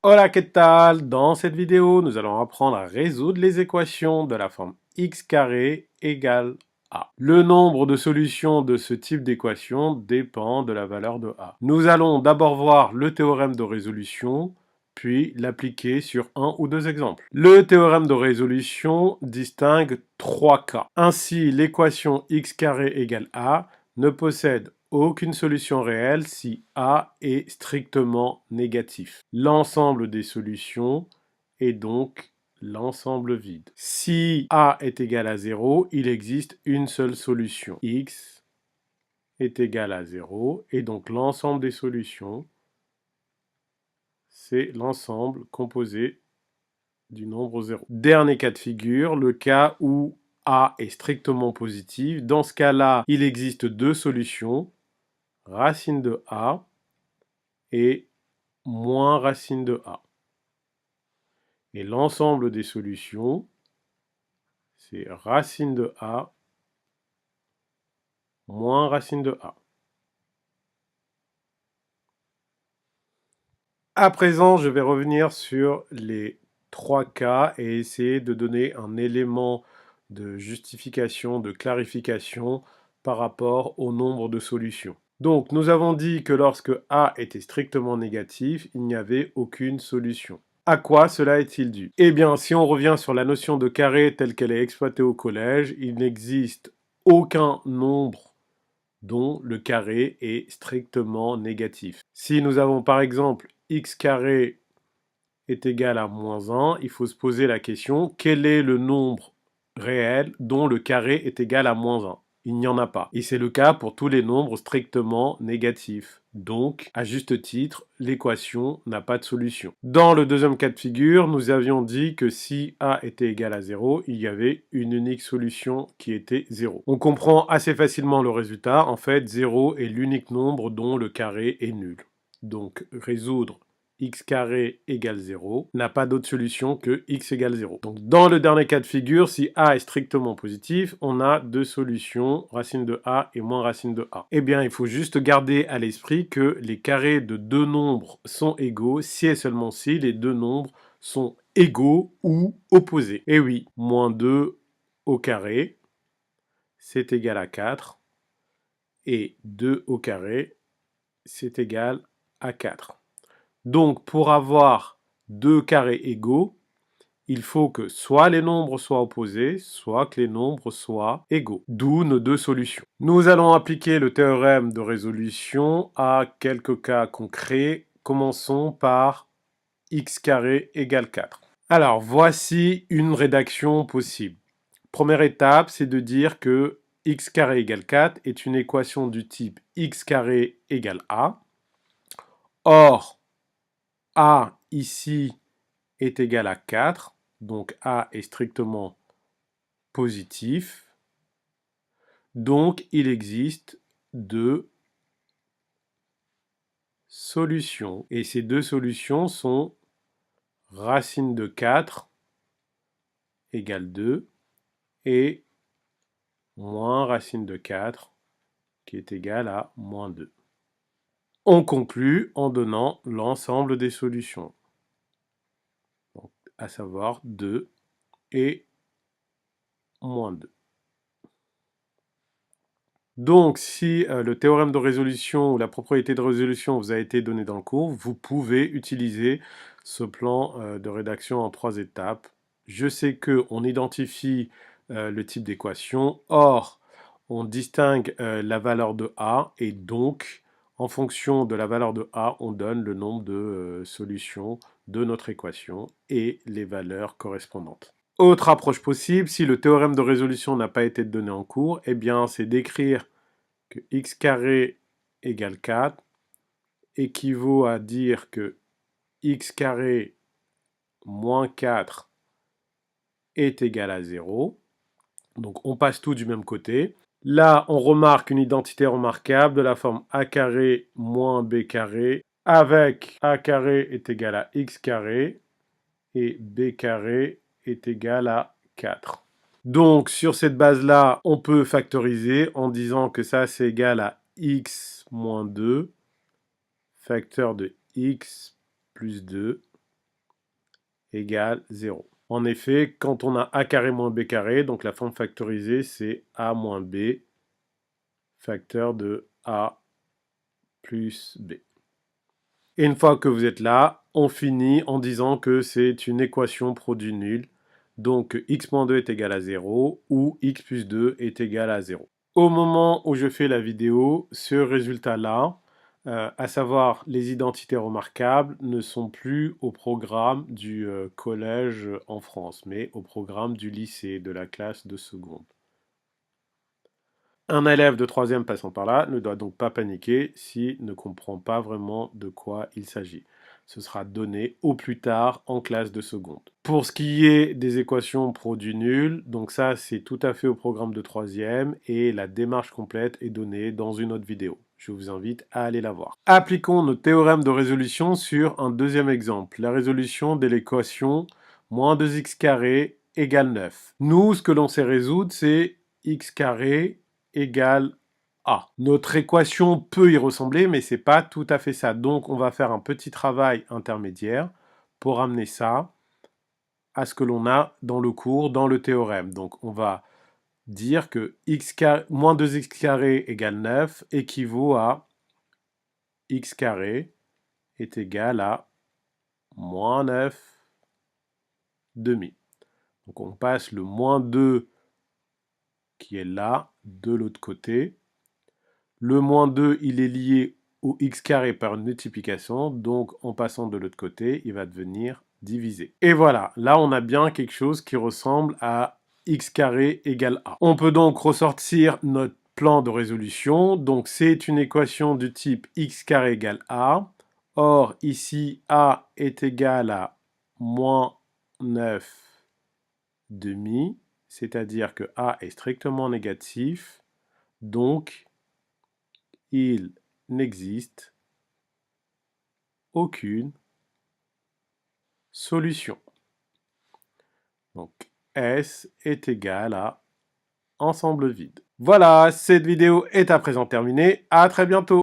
Hola, ¿qué tal? Dans cette vidéo, nous allons apprendre à résoudre les équations de la forme x carré égale a. Le nombre de solutions de ce type d'équation dépend de la valeur de a. Nous allons d'abord voir le théorème de résolution, puis l'appliquer sur un ou deux exemples. Le théorème de résolution distingue trois cas. Ainsi, l'équation x carré égale a ne possède aucune solution réelle si A est strictement négatif. L'ensemble des solutions est donc l'ensemble vide. Si A est égal à 0, il existe une seule solution. X est égal à 0 et donc l'ensemble des solutions, c'est l'ensemble composé du nombre 0. Dernier cas de figure, le cas où A est strictement positif. Dans ce cas-là, il existe deux solutions. Racine de A et moins racine de A. Et l'ensemble des solutions, c'est racine de A moins racine de A. À présent, je vais revenir sur les trois cas et essayer de donner un élément de justification, de clarification par rapport au nombre de solutions. Donc, nous avons dit que lorsque A était strictement négatif, il n'y avait aucune solution. À quoi cela est-il dû? Eh bien, si on revient sur la notion de carré telle qu'elle est exploitée au collège, il n'existe aucun nombre dont le carré est strictement négatif. Si nous avons par exemple x carré est égal à moins 1, il faut se poser la question, quel est le nombre réel dont le carré est égal à moins 1? Il n'y en a pas. Et c'est le cas pour tous les nombres strictement négatifs. Donc, à juste titre, l'équation n'a pas de solution. Dans le deuxième cas de figure, nous avions dit que si a était égal à 0, il y avait une unique solution qui était 0. On comprend assez facilement le résultat. En fait, 0 est l'unique nombre dont le carré est nul. Donc, résoudre x carré égale 0 n'a pas d'autre solution que x égale 0. Donc dans le dernier cas de figure, si a est strictement positif, on a deux solutions, racine de a et moins racine de a. Eh bien, il faut juste garder à l'esprit que les carrés de deux nombres sont égaux si et seulement si les deux nombres sont égaux ou opposés. Et oui, moins 2 au carré, c'est égal à 4, et 2 au carré, c'est égal à 4. Donc, pour avoir deux carrés égaux, il faut que soit les nombres soient opposés, soit que les nombres soient égaux. D'où nos deux solutions. Nous allons appliquer le théorème de résolution à quelques cas concrets. Commençons par x carré égale 4. Alors, voici une rédaction possible. Première étape, c'est de dire que x carré égale 4 est une équation du type x carré égale a. Or, a ici est égal à 4, donc a est strictement positif. Donc il existe deux solutions. Et ces deux solutions sont racine de 4 égale 2 et moins racine de 4 qui est égal à moins 2. On conclut en donnant l'ensemble des solutions, donc, à savoir 2 et moins 2. Donc, si le théorème de résolution ou la propriété de résolution vous a été donné dans le cours, vous pouvez utiliser ce plan de rédaction en 3 étapes. Je sais qu'on identifie le type d'équation, or on distingue la valeur de A, et donc en fonction de la valeur de A, on donne le nombre de solutions de notre équation et les valeurs correspondantes. Autre approche possible, si le théorème de résolution n'a pas été donné en cours, eh bien c'est d'écrire que x carré égale 4 équivaut à dire que x carré moins 4 est égal à 0. Donc on passe tout du même côté. Là, on remarque une identité remarquable de la forme a carré moins b carré avec a carré est égal à x carré et b carré est égal à 4. Donc sur cette base-là, on peut factoriser en disant que ça c'est égal à x moins 2, facteur de x plus 2, égale 0. En effet, quand on a a carré moins b carré, donc la forme factorisée, c'est a moins b, facteur de a plus b. Et une fois que vous êtes là, on finit en disant que c'est une équation produit nul. Donc x moins 2 est égal à 0 ou x plus 2 est égal à 0. Au moment où je fais la vidéo, ce résultat-là, à savoir les identités remarquables, ne sont plus au programme du collège en France, mais au programme du lycée, de la classe de seconde. Un élève de troisième passant par là ne doit donc pas paniquer s'il ne comprend pas vraiment de quoi il s'agit. Ce sera donné au plus tard en classe de seconde. Pour ce qui est des équations produit nul, donc ça c'est tout à fait au programme de troisième et la démarche complète est donnée dans une autre vidéo. Je vous invite à aller la voir. Appliquons nos théorèmes de résolution sur un deuxième exemple, la résolution de l'équation moins 2x carré égale 9. Nous, ce que l'on sait résoudre, c'est x carré égale a. Notre équation peut y ressembler, mais c'est pas tout à fait ça. Donc, on va faire un petit travail intermédiaire pour amener ça à ce que l'on a dans le cours, dans le théorème. Donc, on va dire que moins 2x carré égale 9 équivaut à x carré est égal à moins 9 demi. Donc, on passe le moins 2 qui est là de l'autre côté. Le moins 2, il est lié au x carré par une multiplication, donc en passant de l'autre côté, il va devenir divisé. Et voilà, là on a bien quelque chose qui ressemble à x carré égale a. On peut donc ressortir notre plan de résolution, donc c'est une équation du type x carré égale a. Or, ici, a est égal à moins 9 demi, c'est-à-dire que a est strictement négatif, donc il n'existe aucune solution. Donc S est égal à ensemble vide. Voilà, cette vidéo est à présent terminée. À très bientôt.